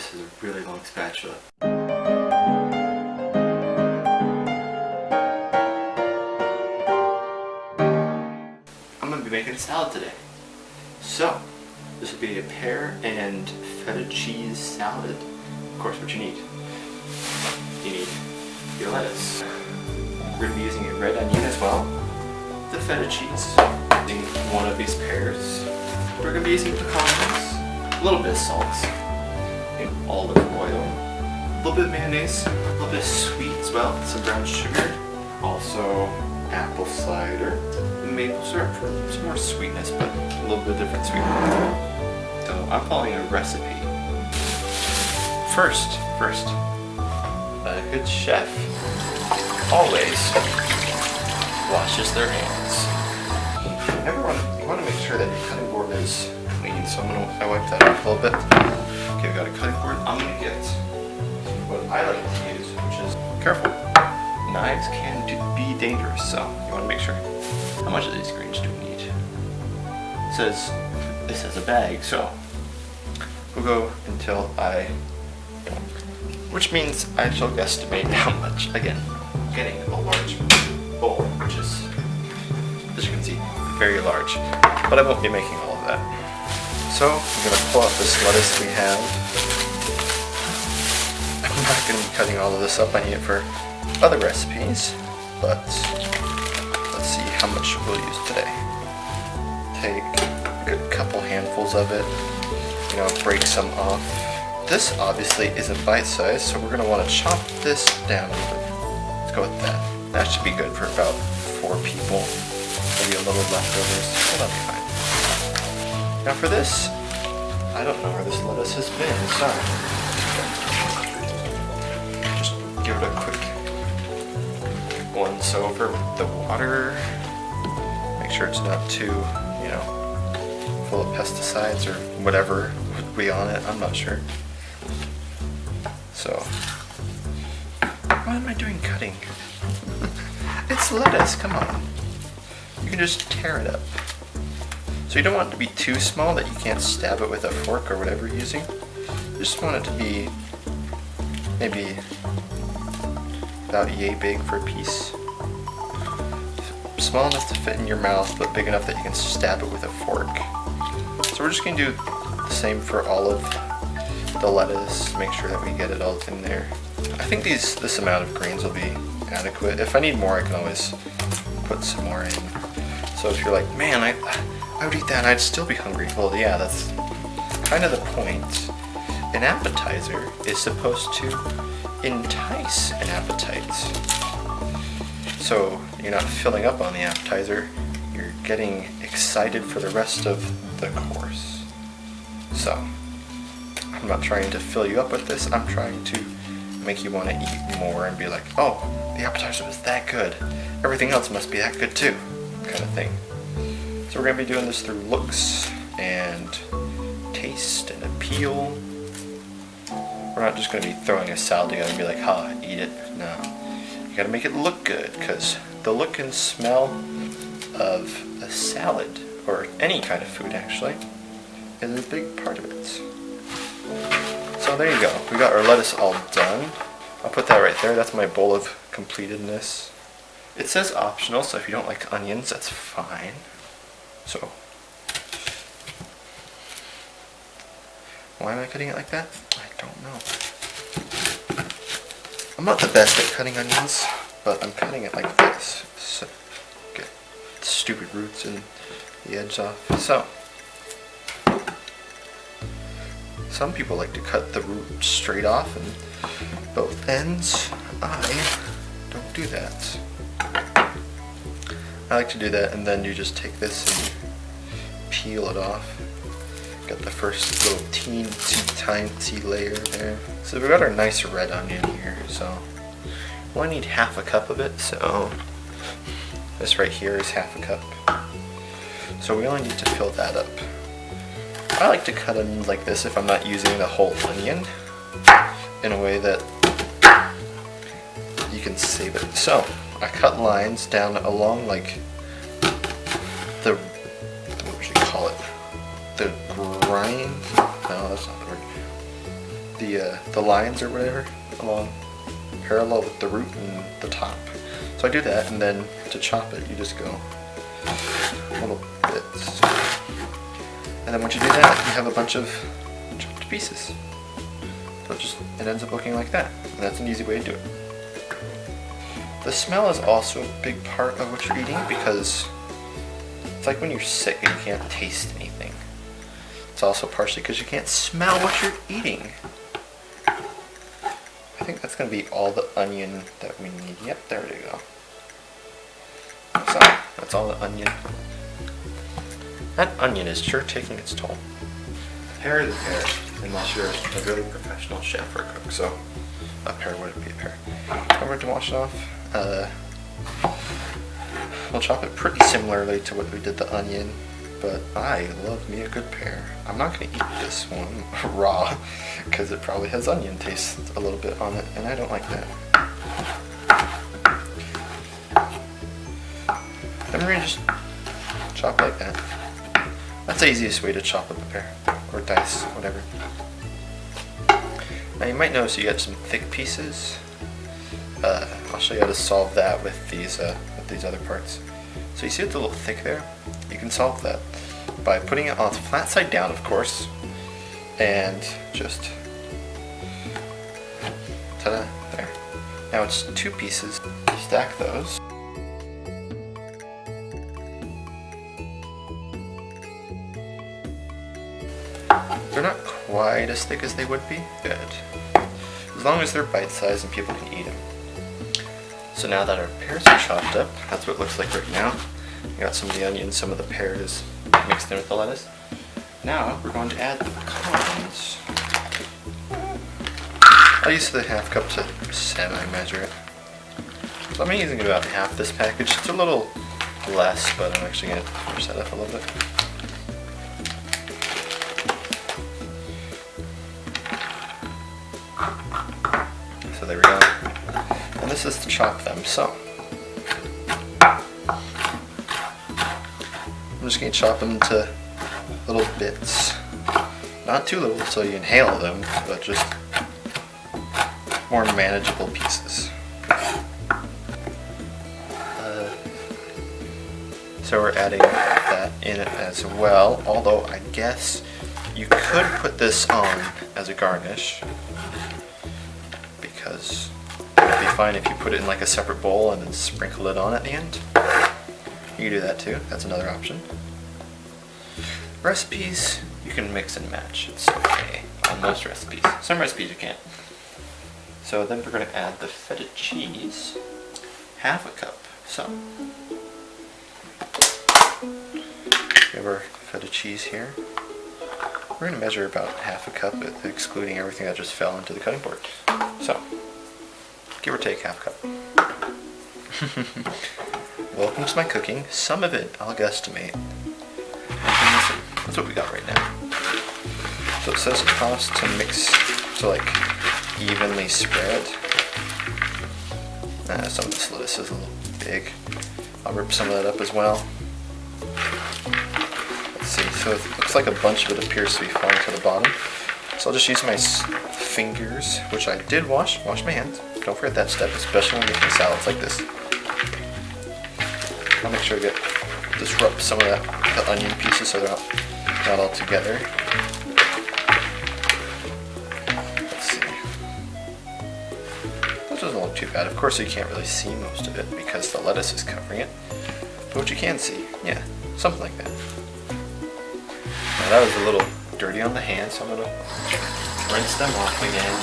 this is a really long spatula. I'm going to be making a salad today. So, this will be a pear and feta cheese salad. Of course, what you need your lettuce. We're going to be using a red onion as well. The feta cheese. Using one of these pears. We're going to be using pecans. A little bit of salt. Olive oil. A little bit of mayonnaise. A little bit of sweet as well. Some brown sugar. Also apple cider. Maple syrup for some more sweetness, but a little bit different sweetness. So I'm following a recipe. First, a good chef always washes their hands. You want to make sure that your cutting board is clean. So I wipe that off a little bit. Okay, we got a cutting board. I'm gonna get what I like to use, which is careful. Knives can be dangerous, so you want to make sure. How much of these greens do we need? It says this has a bag, so we'll go until which means I shall guesstimate how much. Again, getting a large bowl, which is, as you can see, very large, but I won't be making all of that. So I'm going to pull out this lettuce we have. I'm not going to be cutting all of this up. I need it for other recipes, but let's see how much we'll use today. Take a good couple handfuls of it, break some off. This obviously isn't bite-sized, so we're going to want to chop this down a little bit. Let's go with that. That should be good for about 4 people. Maybe a little leftovers. Well, that'll be fine. Now for this, I don't know where this lettuce has been. Sorry. Just give it a quick once over the water. Make sure it's not too, full of pesticides or whatever would be on it. I'm not sure. So, what am I doing cutting? It's lettuce, come on. You can just tear it up. So you don't want it to be too small that you can't stab it with a fork or whatever you're using. You just want it to be maybe about yay big for a piece. Small enough to fit in your mouth, but big enough that you can stab it with a fork. So we're just going to do the same for all of the lettuce, make sure that we get it all in there. I think this amount of greens will be adequate. If I need more, I can always put some more in. So if you're like, man, I would eat that and I'd still be hungry. Well, yeah, that's kind of the point. An appetizer is supposed to entice an appetite. So you're not filling up on the appetizer, you're getting excited for the rest of the course. So, I'm not trying to fill you up with this, I'm trying to make you want to eat more and be like, oh, the appetizer was that good, everything else must be that good too, kind of thing. So we're going to be doing this through looks and taste and appeal. We're not just going to be throwing a salad together and be like, ha, eat it. No. You got to make it look good, because the look and smell of a salad, or any kind of food actually, is a big part of it. So there you go. We got our lettuce all done. I'll put that right there. That's my bowl of completedness. It says optional, so if you don't like onions, that's fine. So, why am I cutting it like that? I don't know. I'm not the best at cutting onions, but I'm cutting it like this. So, get the stupid roots and the edge off. So, some people like to cut the root straight off and both ends. I don't do that. I like to do that, and then you just take this and peel it off. Got the first little teeny tiny layer there. So we got our nice red onion here, so we only need half a cup of it, so this right here is half a cup. So we only need to fill that up. I like to cut onions like this if I'm not using the whole onion, in a way that you can save it. So I cut lines down along like the, what would you call it? The grind? No, that's not the word. the lines or whatever along parallel with the root and the top. So I do that, and then to chop it, you just go little bits. And then once you do that, you have a bunch of chopped pieces. So it ends up looking like that. And that's an easy way to do it. The smell is also a big part of what you're eating, because it's like when you're sick and you can't taste anything. It's also partially because you can't smell what you're eating. I think that's going to be all the onion that we need. Yep, there we go. So, that's all the onion. That onion is sure taking its toll. Pear is a pear, unless you're a really professional chef or cook. So, a pear wouldn't be a pear. I'm going to wash it off. We'll chop it pretty similarly to what we did the onion, but I love me a good pear. I'm not going to eat this one raw, because it probably has onion taste a little bit on it, and I don't like that. Then we're going to just chop like that. That's the easiest way to chop up a pear, or dice, whatever. Now you might notice you got some thick pieces. I'll show you how to solve that with these other parts. So you see it's a little thick there? You can solve that by putting it on flat side down, of course, and just ta-da, there. Now it's two pieces. Stack those. They're not quite as thick as they would be. Good. As long as they're bite-sized and people can eat them. So now that our pears are chopped up, that's what it looks like right now. We got some of the onions, some of the pears mixed in with the lettuce. Now we're going to add the pecans. I'll use the half cup to semi-measure it. So I'm using about half this package. It's a little less, but I'm actually going to push that up a little bit. So there we go. And this is to chop them, so I'm just going to chop them into little bits. Not too little so you inhale them, but just more manageable pieces. So we're adding that in as well, although I guess you could put this on as a garnish, because it would be fine if you put it in like a separate bowl and then sprinkle it on at the end. You can do that too, that's another option. Recipes, you can mix and match, it's okay on most recipes. Some recipes you can't. So then we're going to add the feta cheese, half a cup. So, we have our feta cheese here. We're going to measure about half a cup, excluding everything that just fell into the cutting board. So, give or take half a cup. Welcome to my cooking. Some of it I'll guesstimate. That's what we got right now. So it says across to mix, to like evenly spread. Some of this lettuce is a little big. I'll rip some of that up as well. Let's see, so it looks like a bunch of it appears to be falling to the bottom. So I'll just use my fingers, which I did wash my hands. Don't forget that step, especially when making salads like this. I'll make sure to disrupt some of the onion pieces so they're not all together. Let's see. That doesn't look too bad. Of course, you can't really see most of it because the lettuce is covering it. But what you can see, yeah, something like that. Now that was a little dirty on the hands, so I'm going to rinse them off again.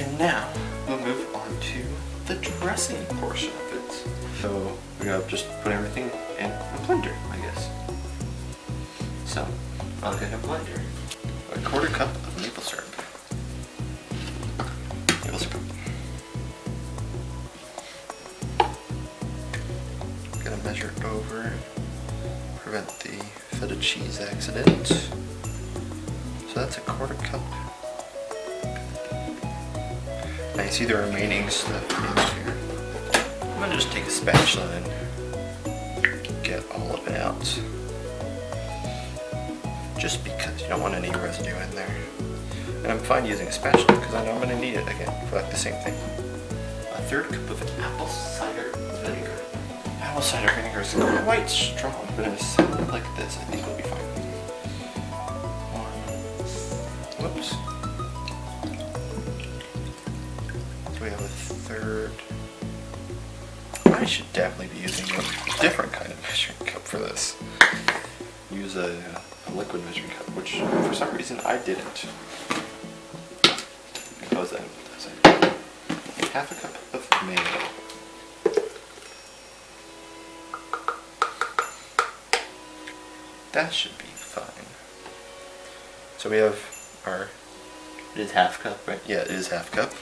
And now we'll move on to the dressing portion of it. So we're going to just put everything in a blender, I guess. So I'll get a blender. A quarter cup of maple syrup. Maple syrup. Gonna measure it over, prevent the feta cheese accident. So that's a quarter cup. Now you see the remaining stuff here. I'm gonna just take a spatula and get all of it out. Just because you don't want any residue in there. And I'm fine using a spatula because I know I'm going to need it again for like the same thing. A third cup of apple cider vinegar. Apple cider vinegar is quite strong, but in a salad like this, I think it'll be fine. Whoops. So we have a third. I should definitely be using a different kind of measuring cup for this. Use a liquid measuring cup, which for some reason I didn't. How was that? Half a cup of mayo. That should be fine. So we have our... It is half cup, right? Yeah, it is half cup.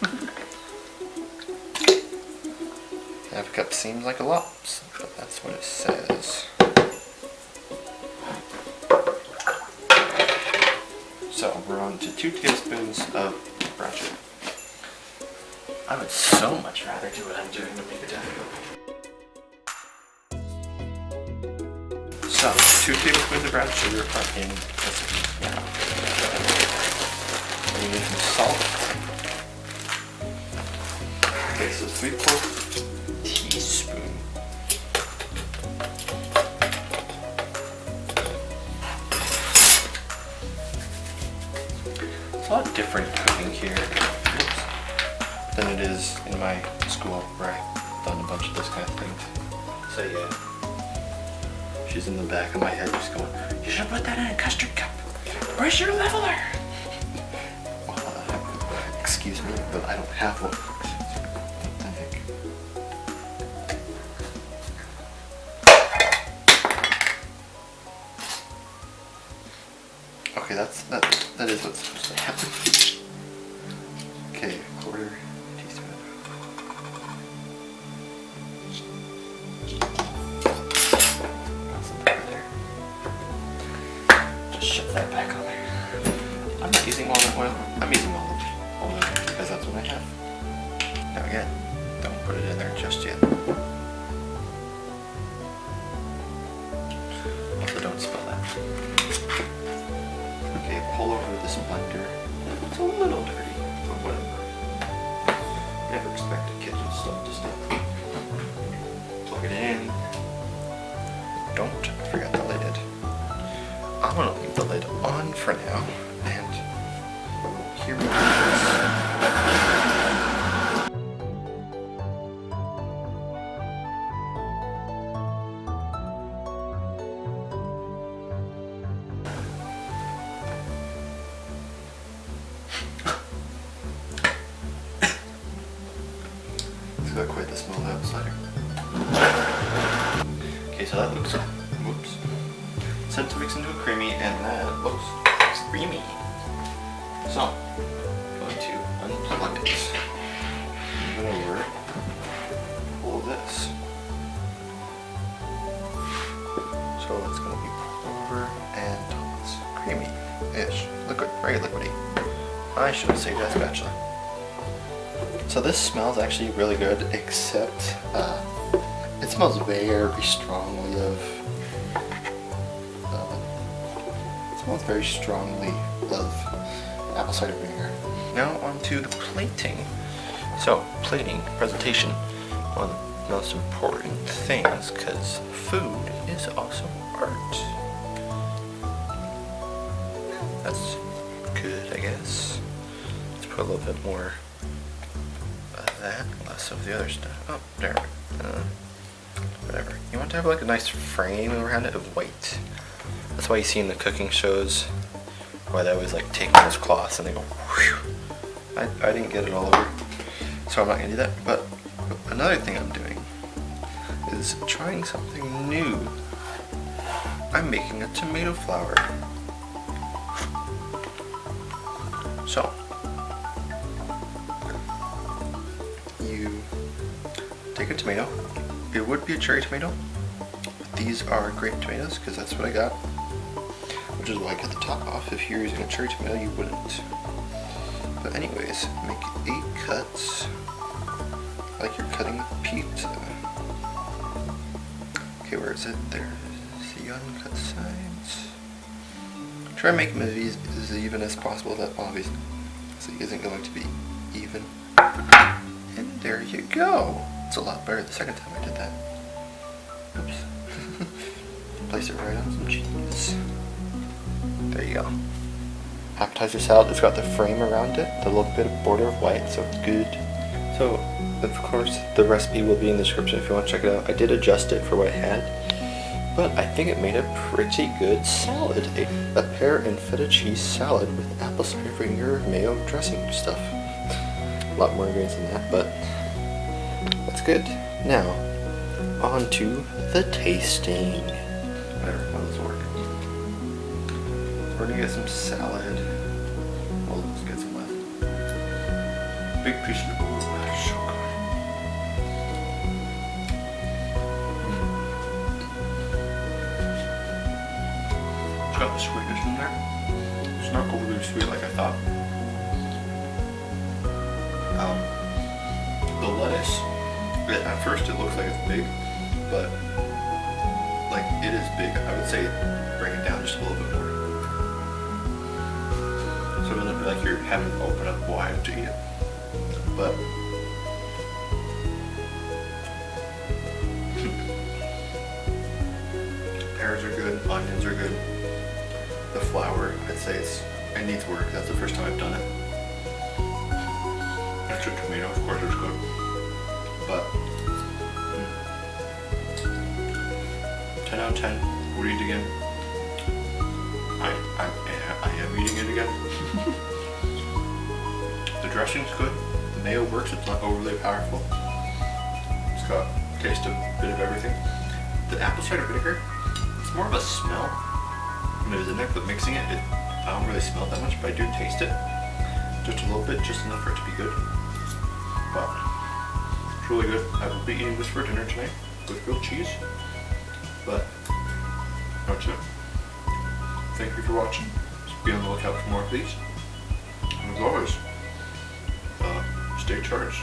Half a cup seems like a lot, but that's what it says. So we're on to 2 tablespoons of brown sugar. I would so much rather do what I'm doing to make a taco. So 2 tablespoons of brown sugar are in recipe now. We need some salt. Okay, so 3/4 teaspoon. It's a lot different cooking here than it is in my school where I've done a bunch of this kind of thing. So yeah, she's in the back of my head just going, you should put that in a custard cup. Where's your leveler? Excuse me, but I don't have one. What the heck? Okay, that is what's supposed to happen. Okay, 1/4 teaspoon. Something right there. Just shove that back on there. I'm not using olive oil. I'm using olive oil because that's what I have. Now again, don't put it in there just yet. Also, don't spill that. Okay, pull over this blender. It's a little dirty, but whatever. Never expected kitchen stuff to stop. Plug it in. Don't forget the lid. I'm gonna leave the lid on for now, and here we go. Got quite the smell of apple cider. Okay, so that looks, whoops, set to mix into a creamy, and that looks creamy. So, I'm going to unplug it, move it over, pull this. So it's going to be pulled over, and it's creamy-ish, liquid, very liquidy. I should have saved that spatula. So this smells actually really good, except it smells very strongly of apple cider vinegar. Now on to the plating. So plating, presentation, one of the most important things, because food is also art. That's good, I guess. Let's put a little bit more that, less of the other stuff. Oh, there. Whatever. You want to have like a nice frame around it of white. That's why you see in the cooking shows why they always like take those cloths and they go whew. I didn't get it all over, so I'm not gonna do that. But another thing I'm doing is trying something new. I'm making a tomato flour. So you take a tomato. It would be a cherry tomato, but these are grape tomatoes because that's what I got, which is why I cut the top off. If you're using a cherry tomato, you wouldn't. But anyways, make 8 cuts like you're cutting pizza. Okay, where is it? There's the uncut sides. Try and make them as even as possible. That obviously obviously isn't going to be even. And there you go. It's a lot better the second time I did that. Oops. Place it right on some cheese. There you go. Appetizer salad, it's got the frame around it, the little bit of border of white, so it's good. So, of course, the recipe will be in the description if you want to check it out. I did adjust it for what I had, but I think it made a pretty good salad. A pear and feta cheese salad with apple cider vinegar, mayo, dressing stuff. A lot more ingredients than that, but that's good. Now, on to the tasting. Whatever, how does it work? We're gonna get some salad. Well, let's get some left. Big piece of, oh, that's so good. It's got the sweetness in there. It's not overly sweet like I thought. The lettuce, at first it looks like it's big, but like it is big. I would say bring it down just a little bit more. So it doesn't feel like you're having to open up wide to eat it. But pears are good, onions are good. The flour, I'd say it needs work. That's the first time I've done it. Extra tomato, of course, is good. But 10 out of 10. Would eat again. I am eating it again. The dressing's good. The mayo works. It's not overly powerful. It's got a taste of a bit of everything. The apple cider vinegar, it's more of a smell when it was in there, but mixing it, I don't really smell that much, but I do taste it. Just a little bit, just enough for it to be good. But it's really good. I will be eating this for dinner tonight with grilled cheese. But that's it. Thank you for watching. Just be on the lookout for more of these. And as always, stay charged.